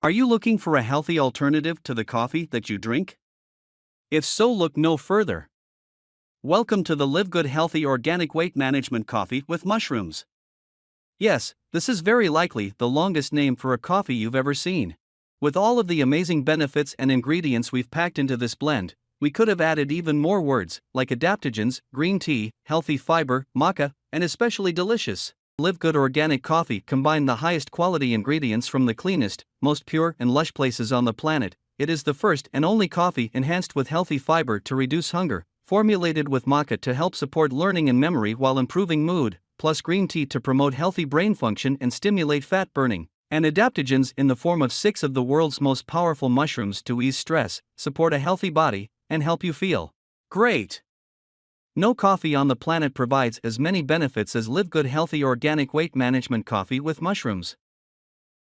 Are you looking for a healthy alternative to the coffee that you drink? If so, look no further. Welcome to the LiveGood Healthy Organic Weight Management Coffee with Mushrooms. Yes, this is very likely the longest name for a coffee you've ever seen. With all of the amazing benefits and ingredients we've packed into this blend, we could have added even more words, like adaptogens, green tea, healthy fiber, maca, and especially delicious. LiveGood Organic Coffee combine the highest quality ingredients from the cleanest, most pure and lush places on the planet. It is the first and only coffee enhanced with healthy fiber to reduce hunger, formulated with maca to help support learning and memory while improving mood, plus green tea to promote healthy brain function and stimulate fat burning, and adaptogens in the form of 6 of the world's most powerful mushrooms to ease stress, support a healthy body, and help you feel great. No coffee on the planet provides as many benefits as LiveGood Healthy Organic Weight Management Coffee with Mushrooms.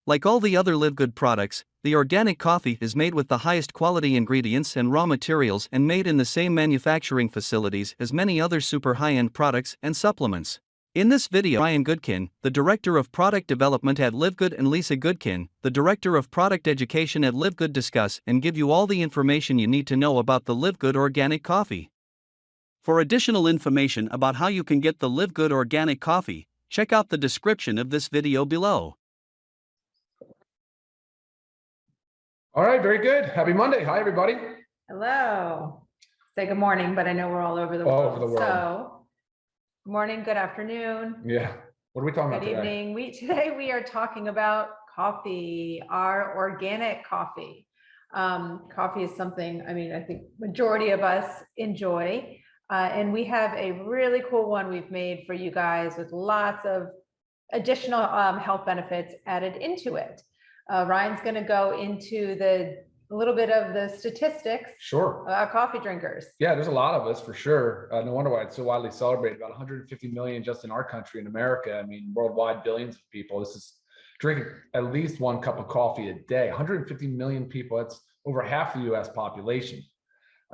Like all the other LiveGood products, the organic coffee is made with the highest quality ingredients and raw materials and made in the same manufacturing facilities as many other super high-end products and supplements. In this video, Ryan Goodkin, the Director of Product Development at LiveGood, and Lisa Goodkin, the Director of Product Education at LiveGood, discuss and give you all the information you need to know about the LiveGood Organic Coffee. For additional information about how you can get the LiveGood Organic Coffee, check out the description of this video below. All right, very good. Happy Monday. Hi, everybody. Hello. Say good morning, but I know we're all over the world. All over the world. So, good morning, good afternoon. Yeah. What are we talking about Good today? evening. Today we are talking about coffee, our organic coffee. Coffee is something, I think majority of us enjoy. And we have a really cool one we've made for you guys with lots of additional health benefits added into it. Ryan's going to go into a little bit of the statistics. Sure. About coffee drinkers. Yeah, there's a lot of us for sure. No wonder why it's so widely celebrated. About 150 million just in our country, in America. Worldwide, billions of people. This is drinking at least 1 cup of coffee a day. 150 million people. That's over half the U.S. population.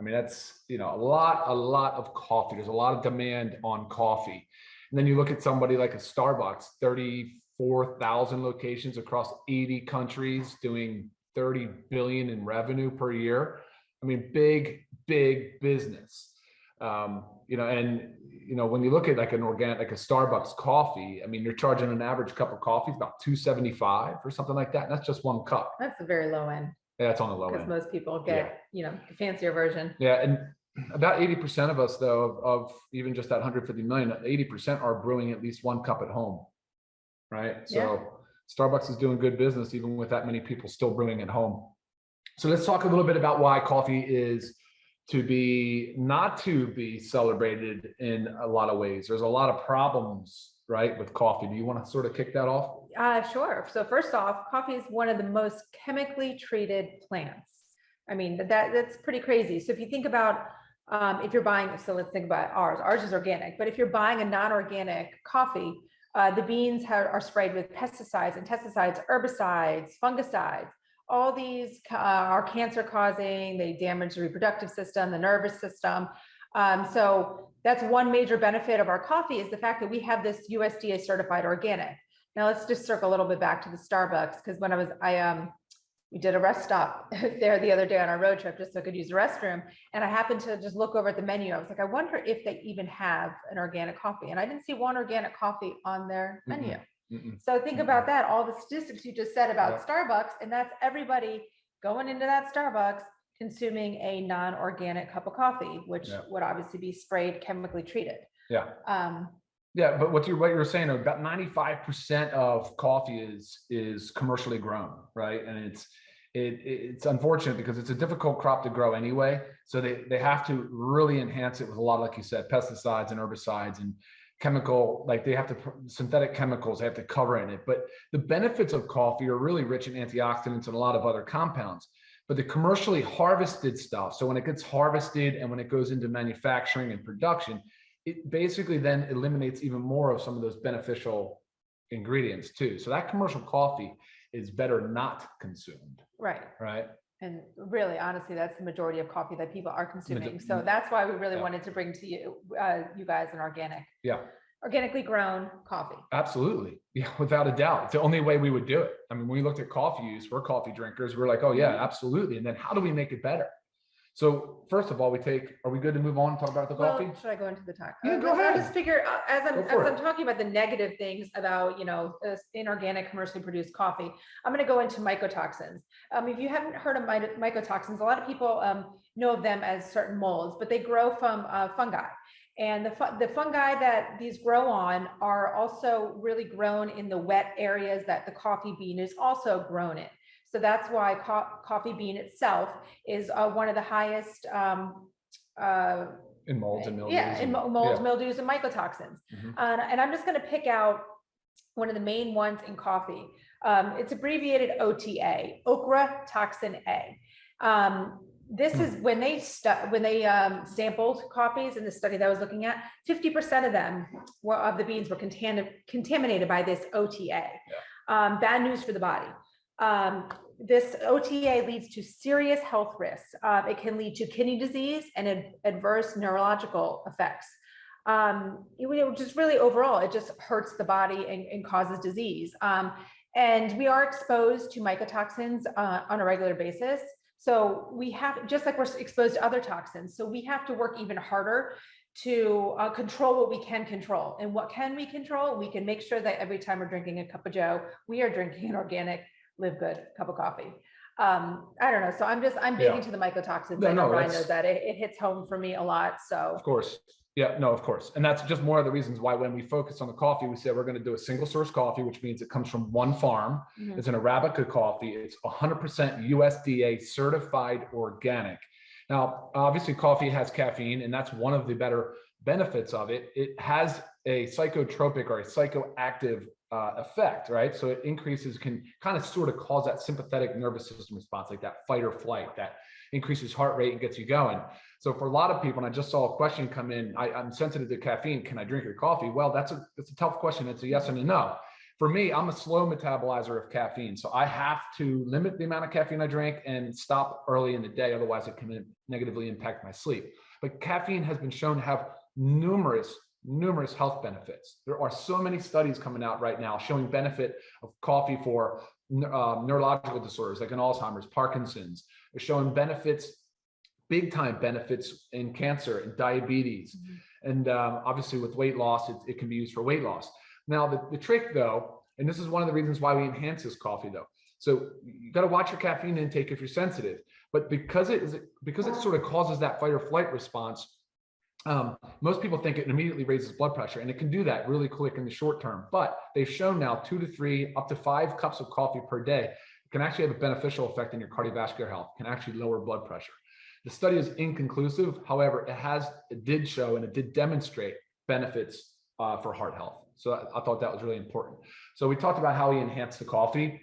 That's a lot of coffee. There's a lot of demand on coffee. And then you look at somebody like a Starbucks, 34,000 locations across 80 countries, doing 30 billion in revenue per year. Big business. When you look at like an organic, like a Starbucks coffee, you're charging an average cup of coffee about $2.75 or something like that. And that's just 1 cup. That's a very low end. Yeah, that's on the low end. Because most people get, the fancier version. Yeah, and about 80% of us, though, of even just that 150 million, 80% are brewing at least 1 cup at home, right? So yeah. Starbucks is doing good business even with that many people still brewing at home. So let's talk a little bit about why coffee is not to be celebrated in a lot of ways. There's a lot of problems, right, with coffee. Do you want to sort of kick that off? Sure. So first off, coffee is one of the most chemically treated plants. That's pretty crazy. So if you think about if you're buying, so let's think about ours is organic, but if you're buying a non-organic coffee, the beans are sprayed with pesticides, insecticides, herbicides, fungicides. All these are cancer causing. They damage the reproductive system, the nervous system. So that's one major benefit of our coffee, is the fact that we have this USDA certified organic. Now let's just circle a little bit back to the Starbucks, because when we did a rest stop there the other day on our road trip just so I could use the restroom. And I happened to just look over at the menu. I was like, I wonder if they even have an organic coffee. And I didn't see one organic coffee on their menu. So think about that, all the statistics you just said about Starbucks, and that's everybody going into that Starbucks consuming a non-organic cup of coffee, which would obviously be sprayed, chemically treated. Yeah. But what you were saying, about 95% of coffee is commercially grown, right? And it's unfortunate because it's a difficult crop to grow anyway. So they have to really enhance it with a lot of, like you said, pesticides and herbicides and chemical, like they have to synthetic chemicals, they have to cover in it. But the benefits of coffee are really rich in antioxidants and a lot of other compounds. But the commercially harvested stuff, so when it gets harvested and when it goes into manufacturing and production, it basically then eliminates even more of some of those beneficial ingredients too. So that commercial coffee is better not consumed. Right. And really, honestly, that's the majority of coffee that people are consuming. So that's why we really wanted to bring to you, you guys, an organic. Yeah. organically grown coffee. Absolutely. Yeah, without a doubt. It's the only way we would do it. I mean, when we looked at coffee use, we're coffee drinkers. We're like, oh yeah, absolutely. And then how do we make it better? So first of all, are we good to move on and talk about the coffee? Should I go into the talk? Yeah, go ahead. I just figure as Go I'm talking about the negative things about, inorganic commercially produced coffee, I'm going to go into mycotoxins. If you haven't heard of mycotoxins, a lot of people know of them as certain molds, but they grow from fungi. And the fungi that these grow on are also really grown in the wet areas that the coffee bean is also grown in. So that's why coffee bean itself is one of the highest in molds and mildews. Yeah, in molds, mildews, and mycotoxins. And I'm just going to pick out one of the main ones in coffee. It's abbreviated OTA, okra toxin A. This is when they sampled coffees in the study that I was looking at, 50% of them of the beans were contaminated by this OTA. Bad news for the body. This OTA leads to serious health risks. It can lead to kidney disease and adverse neurological effects. Just really overall, it just hurts the body and causes disease. And we are exposed to mycotoxins on a regular basis. So we have, just like we're exposed to other toxins, so we have to work even harder to control what we can control. And what can we control? We can make sure that every time we're drinking a cup of joe, we are drinking an organic, LiveGood cup of coffee. I don't know. So I'm big into the mycotoxins. I know Ryan knows that it hits home for me a lot. So of course. Yeah, no, of course. And that's just more of the reasons why when we focus on the coffee, we say we're going to do a single source coffee, which means it comes from one farm. It's an Arabica coffee. It's 100% USDA certified organic. Now, obviously coffee has caffeine, and that's one of the better benefits of it. It has a psychotropic or a psychoactive effect, right? So it can kind of sort of cause that sympathetic nervous system response, like that fight or flight, that increases heart rate and gets you going. So for a lot of people, and I just saw a question come in, I'm sensitive to caffeine. Can I drink your coffee? Well, that's a tough question. It's a yes and a no. For me, I'm a slow metabolizer of caffeine. So I have to limit the amount of caffeine I drink and stop early in the day. Otherwise it can negatively impact my sleep. But caffeine has been shown to have numerous health benefits. There are so many studies coming out right now showing benefit of coffee for neurological disorders like in Alzheimer's, Parkinson's. They're showing big time benefits in cancer and diabetes. And obviously with weight loss, it can be used for weight loss. Now the trick though, and this is one of the reasons why we enhance this coffee though. So you got to watch your caffeine intake if you're sensitive, but because it sort of causes that fight or flight response, most people think it immediately raises blood pressure, and it can do that really quick in the short term. But they've shown now 2 to 3, up to 5 cups of coffee per day can actually have a beneficial effect on your cardiovascular health, can actually lower blood pressure. The study is inconclusive. However, it did show and it did demonstrate benefits for heart health. So I thought that was really important. So we talked about how we enhance the coffee.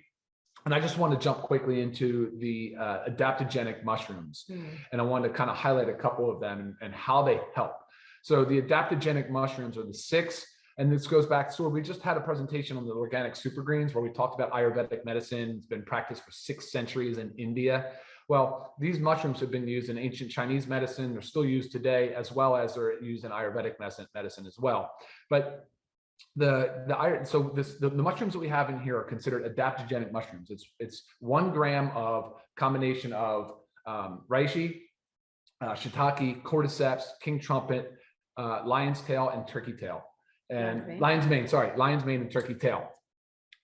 And I just want to jump quickly into the adaptogenic mushrooms. And I wanted to kind of highlight a couple of them and how they help. So the adaptogenic mushrooms are the 6, and this goes back to, we just had a presentation on the organic super greens where we talked about Ayurvedic medicine. It's been practiced for 6 centuries in India. Well, these mushrooms have been used in ancient Chinese medicine. They're still used today, as well as they're used in Ayurvedic medicine as well. But the mushrooms that we have in here are considered adaptogenic mushrooms. It's 1 gram of combination of reishi, shiitake, cordyceps, king trumpet, lion's tail, and turkey tail, and lion's mane and turkey tail.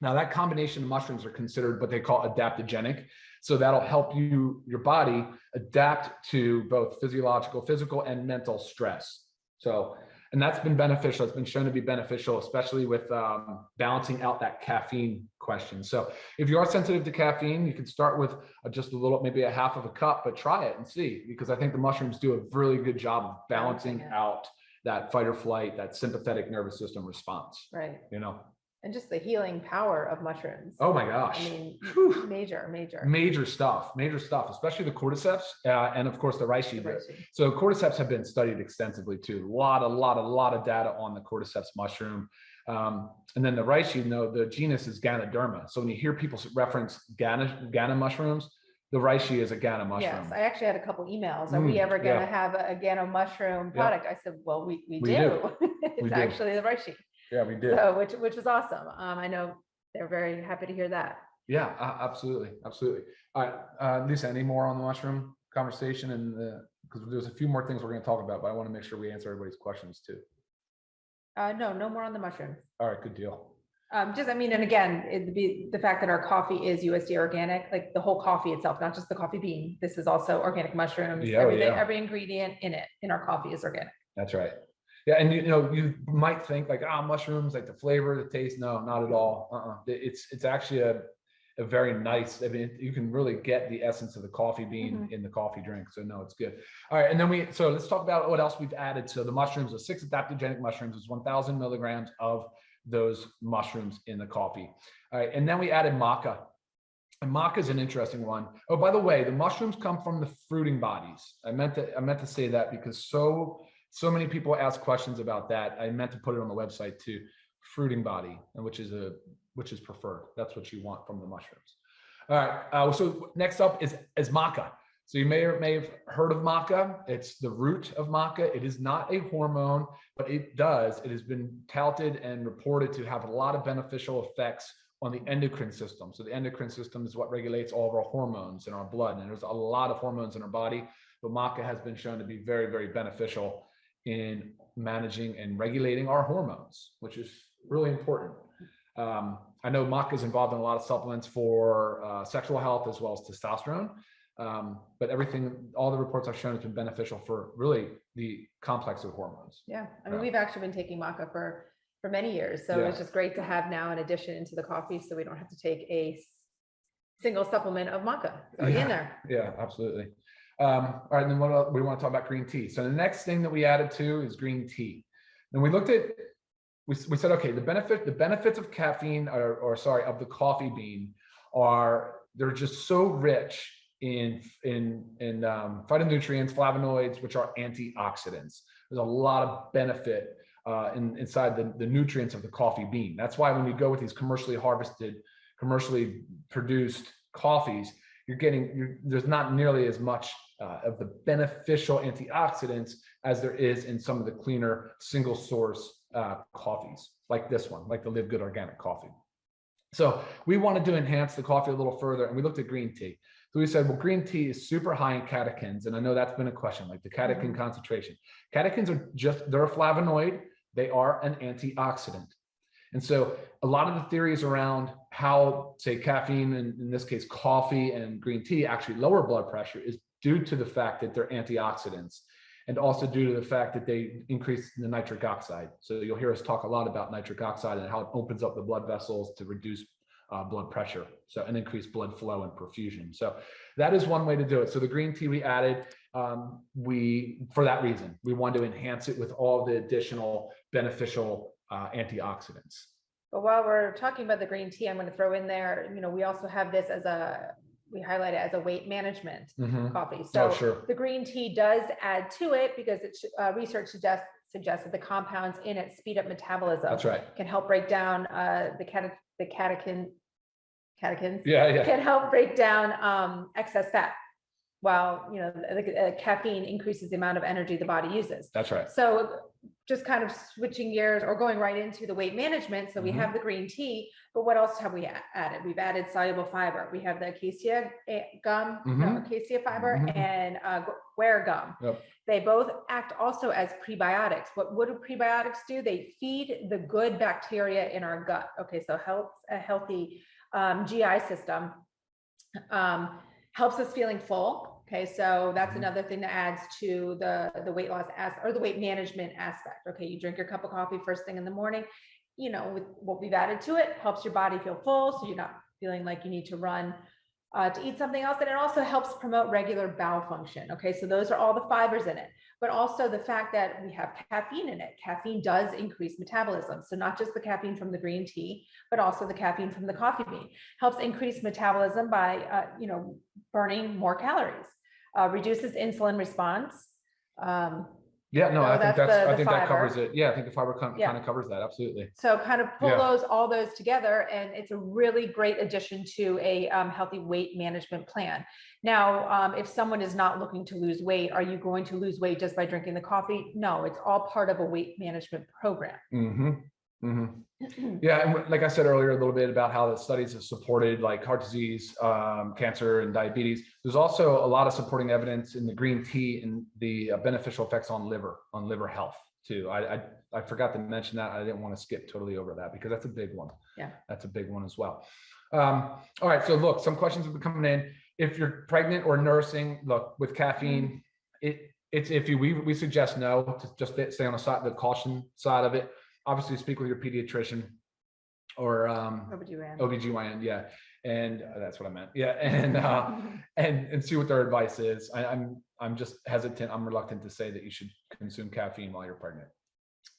Now that combination of mushrooms are considered what they call adaptogenic. So that'll help your body adapt to both physical and mental stress. So, and that's been beneficial. It's been shown to be beneficial, especially with balancing out that caffeine question. So if you are sensitive to caffeine, you can start with just a little, maybe a half of a cup, but try it and see, because I think the mushrooms do a really good job of balancing out that fight or flight, that sympathetic nervous system response. Right. And just the healing power of mushrooms. Oh my gosh. I mean, major stuff, especially the cordyceps and of course the reishi. So cordyceps have been studied extensively too. A lot of data on the cordyceps mushroom. And then the reishi, the genus is Ganoderma. So when you hear people reference Gana mushrooms, the reishi is a Gana mushroom. Yes, I actually had a couple emails. Are we ever going to have a Gana mushroom product? I said, well, we do. It's actually the reishi. Yeah, we do. So, which is awesome. I know they're very happy to hear that. Yeah, absolutely. Absolutely. All right. Lisa, any more on the mushroom conversation? And because there's a few more things we're going to talk about, but I want to make sure we answer everybody's questions too. No more on the mushrooms. All right, good deal. Just, I mean, and again, it'd be the fact that our coffee is USDA organic, like the whole coffee itself, not just the coffee bean. This is also organic mushrooms. Yeah, everything, yeah. every ingredient in our coffee is organic. That's right. Yeah, and you might think like, mushrooms, like the flavor, the taste. No, not at all. It's actually a very nice. I mean, you can really get the essence of the coffee bean in the coffee drink. So no, it's good. All right, and then so let's talk about what else we've added. So the mushrooms, the 6 adaptogenic mushrooms, is 1,000 milligrams of those mushrooms in the coffee. All right, and then we added maca. And maca is an interesting one. Oh, by the way, the mushrooms come from the fruiting bodies. I meant to say that because so many people ask questions about that. I meant to put it on the website too. Fruiting body, and which is preferred. That's what you want from the mushrooms. All right. So next up is maca. So you may have heard of maca. It's the root of maca. It is not a hormone, but it has been touted and reported to have a lot of beneficial effects on the endocrine system. So the endocrine system is what regulates all of our hormones in our blood. And there's a lot of hormones in our body, but maca has been shown to be very, very beneficial in managing and regulating our hormones, which is really important. I know maca is involved in a lot of supplements for sexual health as well as testosterone. But all the reports I've shown has been beneficial for really the complex of hormones. Yeah. I mean, we've actually been taking maca for many years. So it's just great to have now an addition into the coffee so we don't have to take a single supplement of maca. It's already in there. Yeah, absolutely. All right, and then we want to talk about green tea. So the next thing that we added to is green tea. And we looked at, we said, okay, the benefits of caffeine of the coffee bean they're just so rich in phytonutrients, flavonoids, which are antioxidants. There's a lot of benefit inside the nutrients of the coffee bean. That's why when you go with these commercially harvested, commercially produced coffees, there's not nearly as much of the beneficial antioxidants as there is in some of the cleaner single source coffees, like this one, like the LiveGood Organic Coffee. So we wanted to enhance the coffee a little further, and we looked at green tea. So we said, well, green tea is super high in catechins, and I know that's been a question, like the catechin concentration. Catechins they're a flavonoid. They are an antioxidant. And so a lot of the theories around how, say, caffeine, and in this case, coffee and green tea actually lower blood pressure is due to the fact that they're antioxidants, and also due to the fact that they increase the nitric oxide. So you'll hear us talk a lot about nitric oxide and how it opens up the blood vessels to reduce blood pressure, and increase blood flow and perfusion. So that is one way to do it. So the green tea we added, for that reason, we wanted to enhance it with all the additional beneficial antioxidants. But while we're talking about the green tea, I'm going to throw in there, we also have this we highlight it as a weight management coffee. So the green tea does add to it because research suggests that the compounds in it speed up metabolism. That's right. Can help break down the catechins. Yeah. Can help break down excess fat. While caffeine increases the amount of energy the body uses. That's right. So just kind of switching gears or going right into the weight management. So we have the green tea, but what else have we added? We've added soluble fiber. We have the acacia gum, acacia fiber, and guar gum. Yep. They both act also as prebiotics. What do prebiotics do? They feed the good bacteria in our gut. Okay, so helps a healthy GI system. Helps us feeling full. Okay, so that's another thing that adds to the weight loss or the weight management aspect. Okay, you drink your cup of coffee first thing in the morning. With what we've added to it, helps your body feel full, so you're not feeling like you need to run to eat something else. And it also helps promote regular bowel function. Okay, so those are all the fibers in it, but also the fact that we have caffeine in it. Caffeine does increase metabolism. So not just the caffeine from the green tea, but also the caffeine from the coffee bean helps increase metabolism by, burning more calories, reduces insulin response. Yeah, no, So I think that's that's, the I think that fiber. covers it. Yeah, I think the fiber Yeah. kind of covers that. Absolutely. So kind of pull Yeah. all those together, and it's a really great addition to a healthy weight management plan. Now, if someone is not looking to lose weight, are you going to lose weight just by drinking the coffee? No, it's all part of a weight management program. Yeah, and like I said earlier, a little bit about how the studies have supported like heart disease, cancer, and diabetes. There's also a lot of supporting evidence in the green tea and the beneficial effects on liver health too. I forgot to mention that. I didn't want to skip totally over that because that's a big one. Yeah, that's a big one as well. All right, so look, some questions have been coming in. If you're pregnant or nursing, look, with caffeine, it's iffy. We suggest no, to just stay on the caution side of it. Obviously, speak with your pediatrician or OBGYN, yeah, and that's what I meant, yeah, and see what their advice is. I'm just hesitant. I'm reluctant to say that you should consume caffeine while you're pregnant.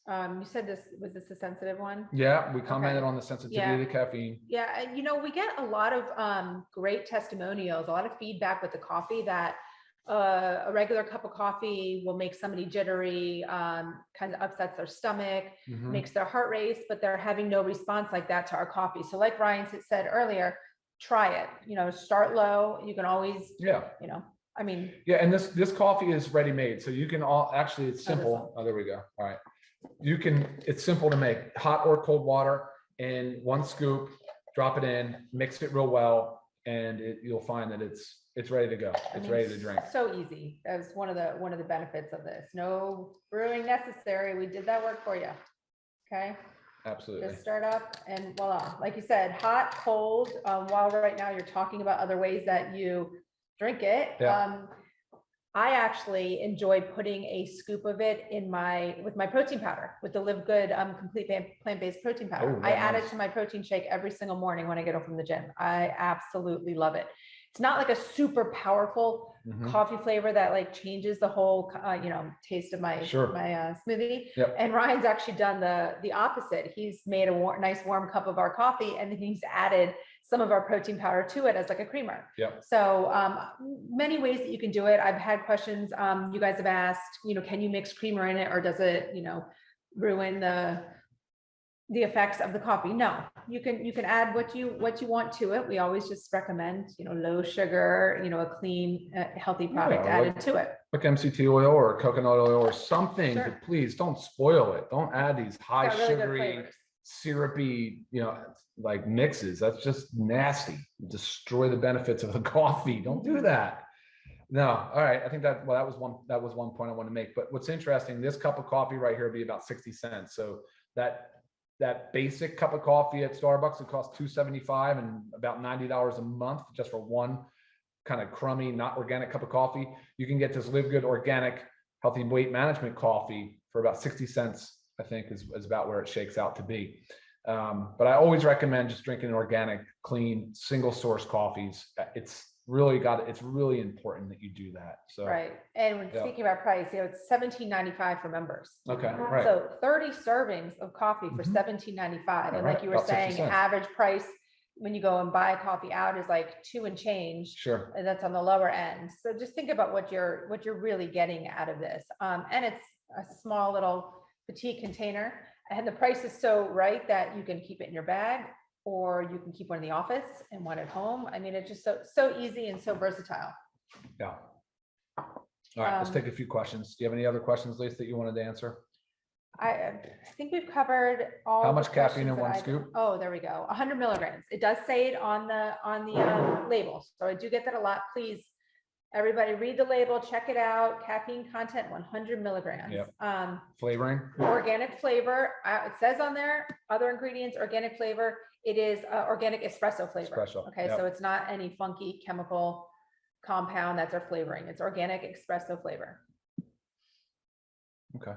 you said was this a sensitive one? Yeah, we commented on the sensitivity to caffeine. Yeah, and we get a lot of great testimonials, a lot of feedback with the coffee that a regular cup of coffee will make somebody jittery, kind of upsets their stomach, makes their heart race, but they're having no response like that to our coffee. So like Ryan said earlier, try it, start low. You can always, I mean. Yeah, and this coffee is ready made. So you can actually, it's simple. Oh, there we go. All right. It's simple to make. Hot or cold water and 1 scoop, drop it in, mix it real well, and you'll find that it's ready to go. It's ready to drink. So easy. That was one of the benefits of this. No brewing necessary. We did that work for you. Okay. Absolutely. Just start up and voila. Like you said, hot, cold. While right now you're talking about other ways that you drink it. Yeah. I actually enjoy putting a scoop of it with my protein powder, with the LiveGood complete plant-based protein powder. I add it to my protein shake every single morning when I get home from the gym. I absolutely love it. It's not like a super powerful coffee flavor that like changes the whole, taste of my smoothie. Yep. And Ryan's actually done the opposite. He's made a nice warm cup of our coffee, and then he's added some of our protein powder to it as like a creamer. Yep. So many ways that you can do it. I've had questions. You guys have asked, can you mix creamer in it, or does it, ruin the effects of the coffee? No, you can add what you want to it. We always just recommend, low sugar, a clean, healthy product added to it. Like MCT oil or coconut oil or something, but please don't spoil it. Don't add these high sugary, syrupy, like mixes. That's just nasty. Destroy the benefits of the coffee. Don't do that. No. All right. I think that was one point I want to make. But what's interesting, this cup of coffee right here would be about 60 cents. So that basic cup of coffee at Starbucks, it costs $2.75 and about $90 a month just for one kind of crummy, not organic cup of coffee. You can get this LiveGood Organic Healthy Weight Management Coffee for about 60 cents, I think is about where it shakes out to be. But I always recommend just drinking organic, clean, single source coffees. It's really important that you do that. So right. And when speaking about price, it's $17.95 for members. Okay. Right. So 30 servings of coffee for $17.95. And like you were saying, average price when you go and buy a coffee out is like $2 and change. Sure. And that's on the lower end. So just think about what you're really getting out of this. And it's a small little petite container, and the price is so right that you can keep it in your bag, or you can keep one in the office and one at home. I mean, it's just so easy and so versatile. Yeah. All right, let's take a few questions. Do you have any other questions, Lisa, that you wanted to answer? I think we've covered all. How much caffeine in 1 scoop? Oh, there we go. 100 milligrams. It does say it on the label. So I do get that a lot. Please, everybody read the label, check it out. Caffeine content, 100 milligrams. Yep. Flavoring? Organic flavor. It says on there, other ingredients, organic flavor. It is organic espresso flavor. Espresso. Okay, so it's not any funky chemical compound that's our flavoring. It's organic espresso flavor. Okay.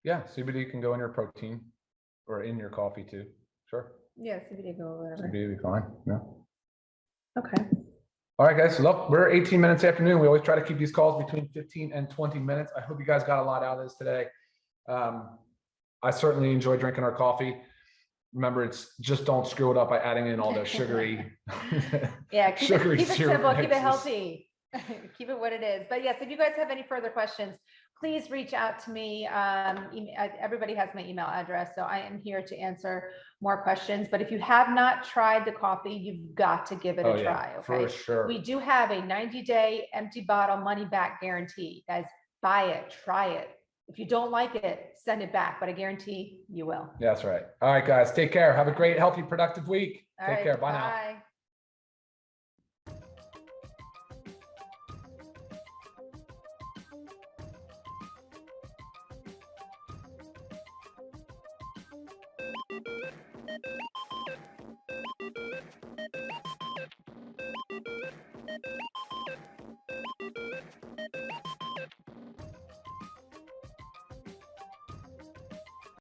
Yeah, CBD can go in your protein or in your coffee too. Sure. Yeah, CBD go whatever. CBD will be fine. Yeah. Okay. All right, guys. So look, we're 18 minutes afternoon. We always try to keep these calls between 15 and 20 minutes. I hope you guys got a lot out of this today. I certainly enjoy drinking our coffee. Remember, it's just don't screw it up by adding in all those sugary. Yeah, keep it simple, keep it mixes. healthy, keep it what it is. But yes, if you guys have any further questions, please reach out to me. Everybody has my email address, so I am here to answer more questions. But if you have not tried the coffee, you've got to give it a try. Okay, for sure. We do have a 90-day empty bottle money back guarantee. Guys, buy it, try it. If you don't like it, send it back, but I guarantee you will. That's right. All right, guys, take care. Have a great, healthy, productive week. All Take right, care. Bye now. bye.